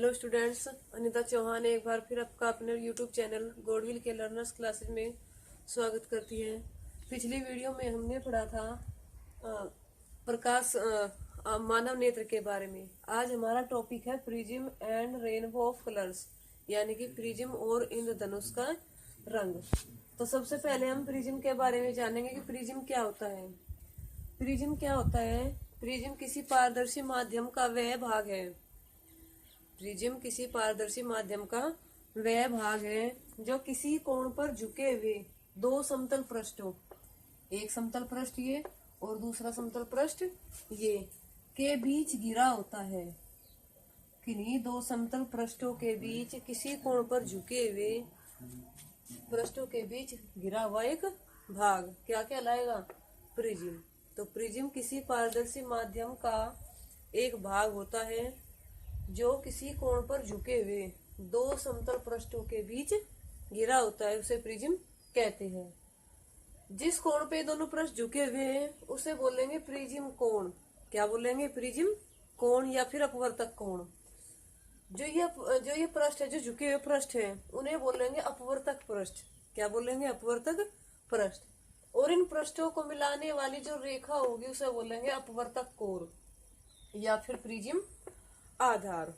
Hello students, Anita Chauhan एक बार फिर आपका अपने यूट्यूब चैनल गॉडविल के लर्नर्स क्लासेस में स्वागत करती है। पिछली वीडियो में हमने पढ़ा था प्रकाश मानव नेत्र के बारे में। आज हमारा टॉपिक है prism and rainbow of colours, यानी कि प्रिज्म और इंद्रधनुष का रंग। तो सबसे पहले हम प्रिज्म के बारे में जानेंगे कि प्रिज्म क्या होता है। प्रिज्म क्या होता है? प्रिज्म किसी पारदर्शी माध्यम का वह भाग है। प्रिज्म किसी पारदर्शी माध्यम का वह भाग है जो किसी कोण पर झुके हुए दो समतल पृष्ठों, एक समतल पृष्ठ ये और दूसरा समतल पृष्ठ ये, के बीच घिरा होता है। किन्हीं दो समतल पृष्ठों के बीच किसी कोण पर झुके हुए पृष्ठों के बीच घिरा हुआ एक भाग क्या कहलाएगा? प्रिज्म। तो प्रिज्म किसी पारदर्शी माध्यम का एक भाग होता है जो किसी कोण पर झुके हुए दो समतल पृष्ठों के बीच घिरा होता है, उसे प्रिज्म कहते हैं। जिस कोण पे दोनों पृष्ठ झुके हुए हैं उसे बोलेंगे प्रिज्म कोण। क्या बोलेंगे? प्रिज्म कोण या फिर अपवर्तक कोण। जो ये पृष्ठ है, जो झुके हुए पृष्ठ है, उन्हें बोलेंगे अपवर्तक पृष्ठ। क्या बोलेंगे? अपवर्तक पृष्ठ। और इन पृष्ठों को मिलाने वाली जो रेखा होगी उसे बोलेंगे अपवर्तक कोण या फिर प्रिज्म आधार।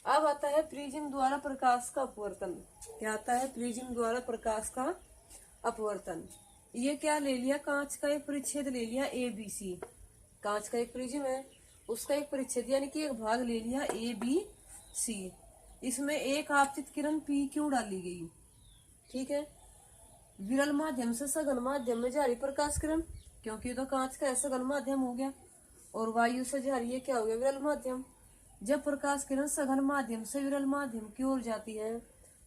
अब आता है प्रिज्म द्वारा प्रकाश का अपवर्तन। क्या आता है? प्रिज्म द्वारा प्रकाश का अपवर्तन। ये क्या ले लिया? कांच का एक परिच्छेद ले लिया ABC। कांच का एक प्रिज्म है, उसका एक परिच्छेद यानी कि एक भाग ले लिया ABC। इसमें एक आपतित किरण PQ डाली गई, ठीक है। विरल माध्यम से सघन माध्यम में जा रही प्रकाश किरण, क्योंकि तो कांच का सघन माध्यम हो गया और वायु से जा रही है क्या हो गया? विरल माध्यम। जब प्रकाश किरण सघन माध्यम से विरल माध्यम की ओर जाती है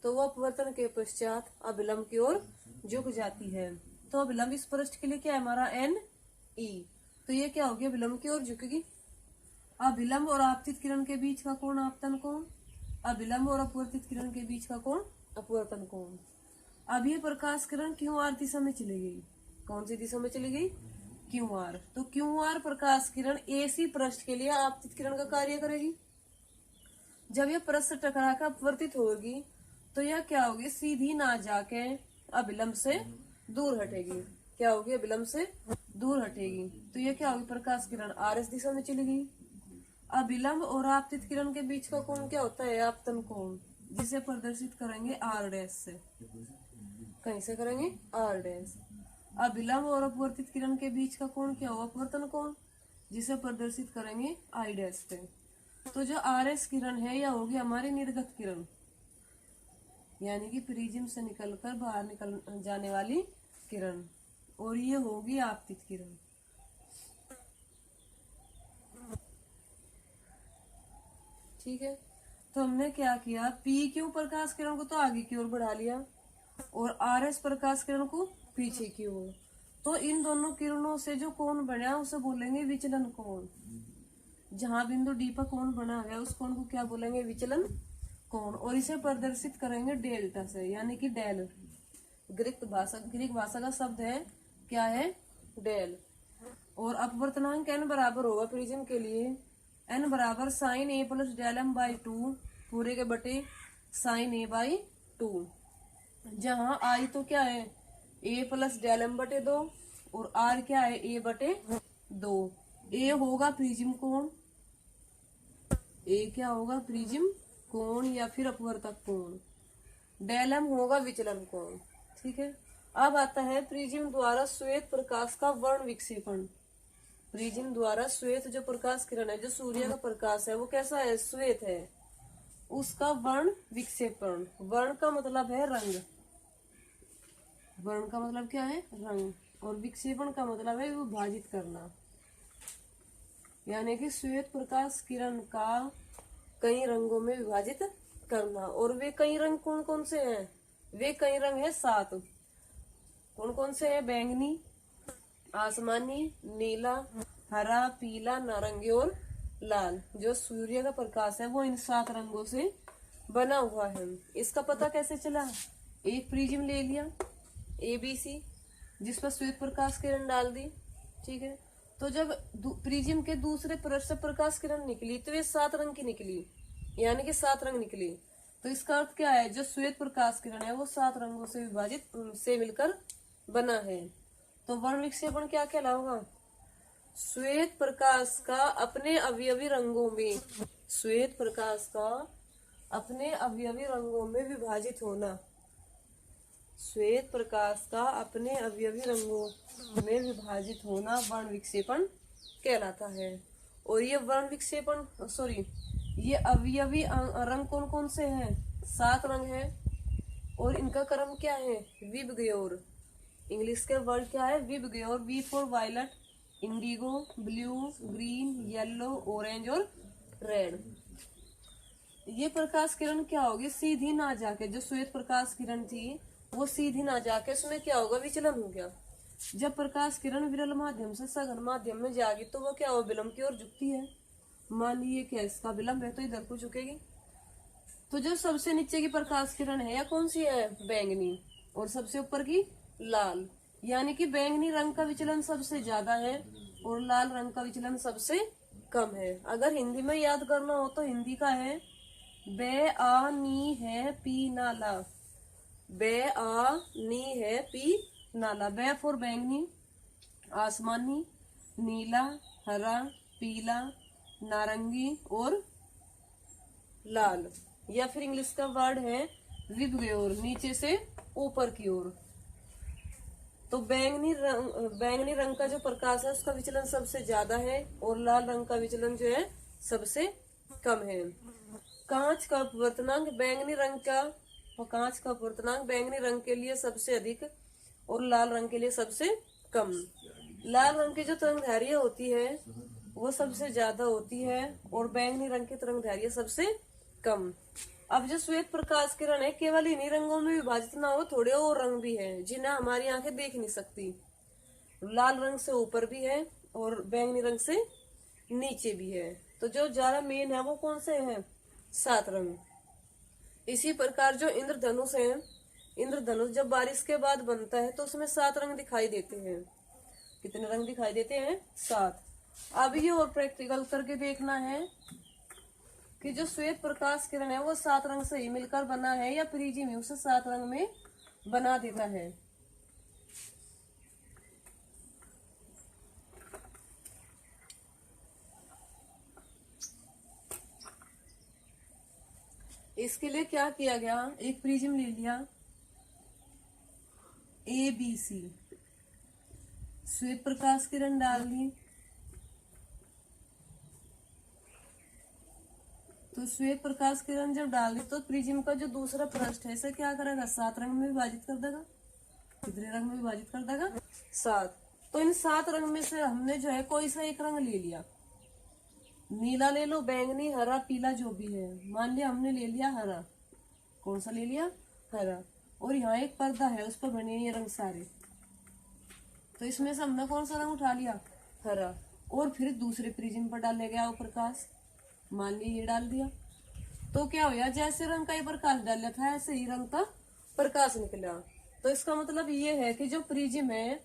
तो वह अपवर्तन के पश्चात अभिलंब की ओर झुक जाती है। तो अभिलंब इस पृष्ठ के लिए क्या है हमारा? NE। तो ये क्या हो गया? अभिलंब की ओर झुकेगी। अभिलंब और आपतित किरण के बीच का कोण आपतन कोण, अभिलंब और अपवर्तित किरण के बीच का कोण अपवर्तन कोण। अब ये प्रकाश किरण QR दिशा में चली गई। कौन सी दिशा में चली गई? QR। तो QR प्रकाश किरण AC पृष्ठ के लिए आपतित किरण का कार्य करेगी। जब यह पृष्ठ टकरा कर अपवर्तित होगी तो यह क्या होगी? सीधी ना जाके अभिलंब से दूर हटेगी। क्या होगी? अभिलंब से दूर हटेगी। तो यह क्या होगी? प्रकाश किरण RS दिशा में चली गई। अभिलंब और आपतित किरण के बीच का कोण क्या होता है? आपतन कोण, जिसे प्रदर्शित करेंगे R' से। कहीं से करेंगे? R'। अभिलंब और अपवर्तित किरण के बीच का कोण क्या होगा? अपवर्तन कोण, जिसे प्रदर्शित करेंगे I' पे। तो जो RS किरण है यह होगी हमारी निर्गत किरण, यानी कि प्रिज्म से निकलकर बाहर निकल जाने वाली किरण, और ये होगी आपतित किरण। ठीक है। तो हमने क्या किया? PQ प्रकाश किरण को तो आगे की ओर बढ़ा लिया और RS प्रकाश किरण को पीछे की ओर। तो इन दोनों किरणों से जो कोण बना उसे बोलेंगे विचलन कोण। जहां बिंदु D पर कोण बना है उस कोण को क्या बोलेंगे? विचलन कोण। और इसे प्रदर्शित करेंगे डेल्टा से, यानी कि डेल। ग्रीक भाषा का शब्द है क्या है? डेल। और अपवर्तनांक n बराबर होगा प्रिज्म के लिए n बराबर sin A plus del m by 2 पूरे के बटे sin A बाई 2। जहां I तो क्या है? A प्लस डेल m बटे 2 और R क्या है? A बटे 2। A होगा प्रिज्म कोण, A क्या होगा? प्रिज्म कोण या फिर अपवर्तक कोण। डेल m होगा विचलन कोण, ठीक है। अब आता है प्रिज्म द्वारा श्वेत प्रकाश का वर्ण विक्षेपण। प्रिज्म द्वारा श्वेत जो प्रकाश किरण है, जो सूर्य का प्रकाश है, वो कैसा है? श्वेत है। उसका वर्ण विक्षेपण, वर्ण का मतलब है रंग, वर्ण का मतलब क्या है? रंग। और विक्षेपण का मतलब है विभाजित करना, यानी कि श्वेत प्रकाश किरण का कई रंगों में विभाजित करना। और वे कई रंग कौन कौन से हैं? वे कई रंग है 7। कौन कौन से हैं? बैंगनी, आसमानी, नीला, हरा, पीला, नारंगी और लाल। जो सूर्य का प्रकाश है वो इन 7 रंगों से बना हुआ है। इसका पता कैसे चला? एक प्रिज्म ले लिया ABC, जिस पर श्वेत प्रकाश किरण डाल दी, ठीक है। तो जब प्रिज्म के दूसरे पृष्ठ से प्रकाश किरण निकली तो ये 7 रंग की निकली, यानी कि 7 रंग निकले। तो इसका अर्थ क्या है, जो श्वेत प्रकाश किरण है वो 7 रंगों से विभाजित से मिलकर बना है। तो वर्ण विक्षेपण क्या कहलाऊंगा, श्वेत प्रकाश का अपने अवयवी रंगों में, श्वेत प्रकाश का अपने अवयवी रंगों में विभाजित होना, श्वेत प्रकाश का अपने अवयवी रंगों में विभाजित होना वर्ण विक्षेपण कहलाता है। और ये वर्ण विक्षेपण ये अवयवी रंग कौन कौन से हैं, 7 रंग हैं। और इनका क्रम क्या है, विबग्योर। इंग्लिश के वर्ड क्या है, VIBGYOR. V for violet, indigo, blue, green, yellow, orange और रेड। ये प्रकाश किरण क्या होगी, सीधी ना जाके, जो श्वेत प्रकाश किरण थी वो सीधी ना जाके उसमें क्या होगा, विचलन हो गया। जब प्रकाश किरण विरल माध्यम से सघन माध्यम में जाएगी तो वो क्या हो, विलंब की ओर झुकती है। मान लीजिए क्या इसका विलंब है तो इधर को झुकेगी। तो जो सबसे नीचे की प्रकाश किरण है या कौन सी है, बैंगनी, और सबसे ऊपर की लाल। यानी कि बैंगनी रंग का विचलन सबसे ज्यादा है और लाल रंग का विचलन सबसे कम है। अगर हिंदी में याद करना हो तो हिंदी का है बे आ नी है पी नाला, बे आ नी है पी नाला। बे फॉर बैंगनी, आसमानी, नीला, हरा, पीला, नारंगी और लाल। या फिर इंग्लिश का वर्ड है विबग्योर, नीचे से ऊपर की ओर। तो बैंगनी रंग का जो प्रकाश है उसका विचलन सबसे ज्यादा है और लाल रंग का विचलन जो है सबसे कम है। कांच का अपवर्तनांक बैंगनी रंग का, कांच का अपवर्तनांक बैंगनी रंग के लिए सबसे अधिक और लाल रंग के लिए सबसे कम। लाल रंग की जो तरंगदैर्घ्य होती है वो सबसे ज्यादा होती है और बैंगनी रंग की तरंगदैर्घ्य सबसे कम। अब जो श्वेत प्रकाश किरण है केवल इन्हीं रंगों में विभाजित ना हो, थोड़े और रंग भी हैं जिन्हें हमारी आंखें देख नहीं सकती। लाल रंग से ऊपर भी है और बैंगनी रंग से नीचे भी है। तो जो ज्यादा मेन है वो कौन से हैं, 7 रंग। इसी प्रकार जो इंद्रधनुष है, इंद्रधनुष जब बारिश के बाद बनता है तो उसमें 7 रंग दिखाई देते हैं। कितने रंग दिखाई देते हैं, 7। अब ये और प्रैक्टिकल करके देखना है कि जो श्वेत प्रकाश किरण है वो 7 रंग से ही मिलकर बना है या प्रिज्म उसे 7 रंग में बना देता है। इसके लिए क्या किया गया, एक प्रिज्म ले लिया ABC, श्वेत प्रकाश किरण डाल दी। तो श्वेत प्रकाश किरण जब डाल दी तो प्रिज्म का जो दूसरा पृष्ठ है इसे क्या करेगा, 7 रंग में विभाजित कर देगा। कितने रंग में विभाजित कर देगा, 7। तो इन 7 रंग में से हमने जो है कोई सा एक रंग ले लिया, नीला ले लो, बैंगनी, हरा, पीला, जो भी है। मान लिया हमने ले लिया हरा, कौन सा ले लिया, हरा। और यहाँ एक पर्दा है उस पर बने ये रंग सारे, तो इसमें से हमने कौन सा रंग उठा लिया, हरा। और फिर दूसरे प्रिज्म पर डाले गया वो प्रकाश, मान लिया ये डाल दिया। तो क्या हुआ, जैसे रंग का ये प्रकाश डाला था ऐसे ही रंग का प्रकाश निकला। तो इसका मतलब ये है कि जो प्रिज्म है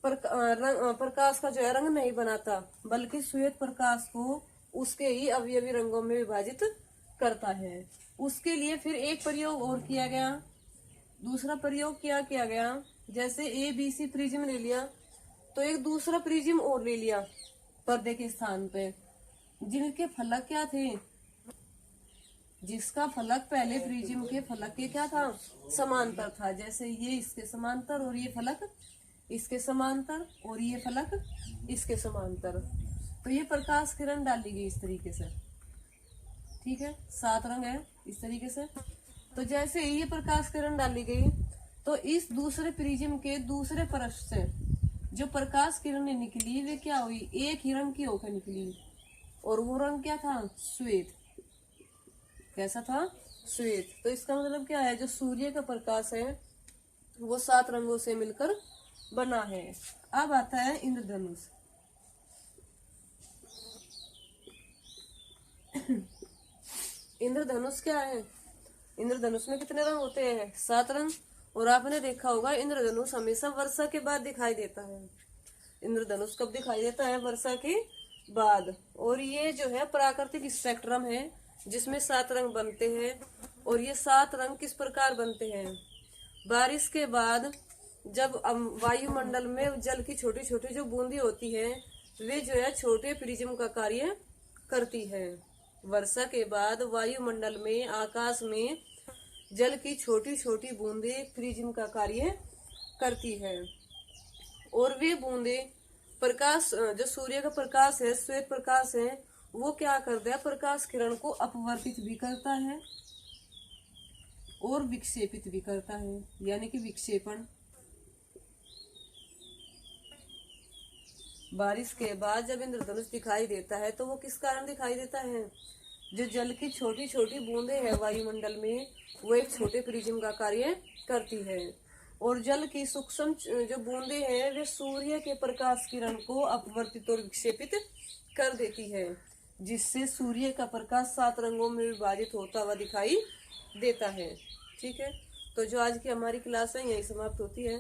प्रकाश का जो है रंग नहीं बनाता, बल्कि श्वेत प्रकाश को उसके ही अवयवी रंगों में विभाजित करता है। उसके लिए फिर एक प्रयोग और किया गया, दूसरा प्रयोग क्या किया गया, जैसे ABC प्रिज्म ले लिया तो एक दूसरा प्रिज्म और ले लिया पर्दे के स्थान पे, जिनके फलक क्या थे, जिसका फलक पहले प्रिज्म के फलक के क्या था, समांतर था। जैसे ये इसके समांतर और ये फलक इसके समांतर और ये फलक इसके समांतर। तो ये प्रकाश किरण डाली गई इस तरीके से, ठीक है, 7 रंग है इस तरीके से। तो जैसे ये प्रकाश किरण डाली गई तो इस दूसरे प्रिज्म के दूसरे पृष्ठ से जो प्रकाश किरण निकली वे क्या हुई, एक ही रंग की होकर निकली। और वो रंग क्या था, श्वेत। कैसा था, श्वेत। तो इसका मतलब क्या है, जो सूर्य का प्रकाश है वो 7 रंगों से मिलकर बना है। अब आता है इंद्रधनुष। इंद्रधनुष क्या है, इंद्रधनुष में कितने रंग होते हैं, 7 रंग। और आपने देखा होगा इंद्रधनुष हमेशा वर्षा के बाद दिखाई देता है। इंद्रधनुष कब दिखाई देता है, वर्षा के बाद। और ये जो है प्राकृतिक स्पेक्ट्रम है, जिसमें 7 रंग बनते हैं। और ये 7 रंग किस प्रकार बनते हैं? बारिश के बाद जब वायुमंडल में जल की छोटी छोटी जो बूंदी होती है वे जो है छोटे प्रिज्म का कार्य करती है। वर्षा के बाद वायुमंडल में आकाश में जल की छोटी छोटी बूंदे प्रिज्म का कार्य करती है। और वे बूंदे प्रकाश, जो सूर्य का प्रकाश है, श्वेत प्रकाश है, वो क्या करता है? प्रकाश किरण को अपवर्तित भी करता है और विक्षेपित भी करता है, यानी कि विक्षेपण। बारिश के बाद जब इंद्रधनुष दिखाई देता है तो वो किस कारण दिखाई देता है? जो जल की छोटी छोटी बूंदे है वायुमंडल में, वो एक छोटे प्रिज्म का कार्य करती है। और जल की सूक्ष्म जो बूंदे हैं वे सूर्य के प्रकाश किरण को अपवर्तित और विक्षेपित कर देती है, जिससे सूर्य का प्रकाश 7 रंगों में विभाजित होता हुआ दिखाई देता है। ठीक है, तो जो आज की हमारी क्लास है यही समाप्त होती है।